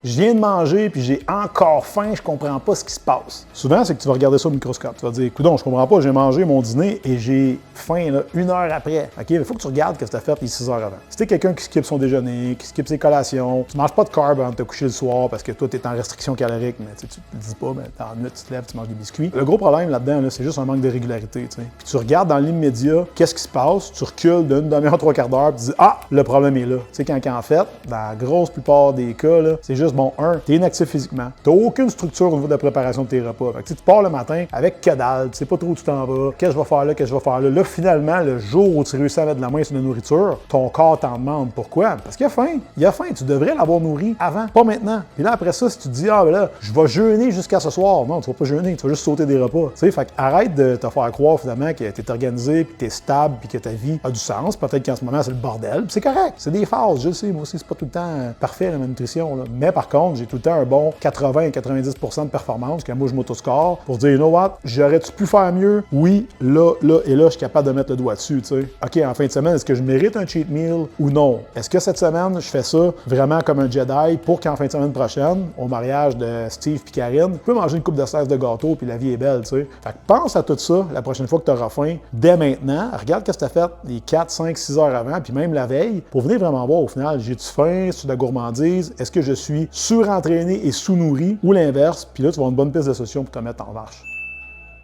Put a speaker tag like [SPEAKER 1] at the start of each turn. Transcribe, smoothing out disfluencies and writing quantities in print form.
[SPEAKER 1] Je viens de manger puis j'ai encore faim, je comprends pas ce qui se passe. Souvent, c'est que tu vas regarder ça au microscope. Tu vas te dire, coudonc, je comprends pas, j'ai mangé mon dîner et j'ai faim là, 1 heure après. OK, il faut que tu regardes ce que tu as fait les 6 heures avant. Si t'es quelqu'un qui skip son déjeuner, qui skip ses collations, tu manges pas de carbs avant de te coucher le soir parce que toi, tu es en restriction calorique, mais tu te dis pas, mais dans une minute, tu te lèves, tu manges des biscuits. Le gros problème là-dedans, là, c'est juste un manque de régularité. T'sais. Puis tu regardes dans l'immédiat, qu'est-ce qui se passe, tu recules d'une demi-heure, 3/4 d'heure, puis tu dis, ah, le problème est là. Tu sais, quand en fait, dans la grosse plupart des cas, là, c'est juste, bon, t'es inactif physiquement, t'as aucune structure au niveau de la préparation de tes repas. Fait que, tu pars le matin avec que dalle, tu sais pas trop où tu t'en vas, qu'est-ce que je vais faire là, qu'est-ce que je vais faire là. Là, finalement, le jour où tu réussis à mettre de la main sur la nourriture, ton corps t'en demande. Pourquoi? Parce qu'il a faim. Il a faim. Tu devrais l'avoir nourri avant, pas maintenant. Puis là, après ça, si tu te dis, ah, ben là, je vais jeûner jusqu'à ce soir. Non, tu vas pas jeûner, tu vas juste sauter des repas. Tu sais, fait arrête de te faire croire finalement que t'es organisé, puis que t'es stable, puis que ta vie a du sens. Peut-être qu'en ce moment, c'est le bordel. C'est correct. C'est des phases, je le sais. Moi aussi, c'est pas tout le temps parfait, la nutrition. Là. Mais par contre, j'ai tout le temps un bon 80 à 90% de performance que moi, je m'autoscore pour dire, you know what, j'aurais-tu pu faire mieux? Oui, là, et là, je suis capable de mettre le doigt dessus, tu sais. OK, en fin de semaine, est-ce que je mérite un cheat meal ou non? Est-ce que cette semaine, je fais ça vraiment comme un Jedi pour qu'en fin de semaine prochaine, au mariage de Steve et Karine, je peux manger une coupe de 16 de gâteau puis la vie est belle, tu sais. Fait que pense à tout ça la prochaine fois que tu auras faim, dès maintenant. Regarde ce que tu as fait les 4, 5, 6 heures avant, puis même la veille, pour venir vraiment voir au final, j'ai-tu faim, c'est de la gourmandise, est-ce que je suis surentraîné et sous-nourri ou l'inverse, puis là, tu vas avoir une bonne piste de solution pour te mettre en marche.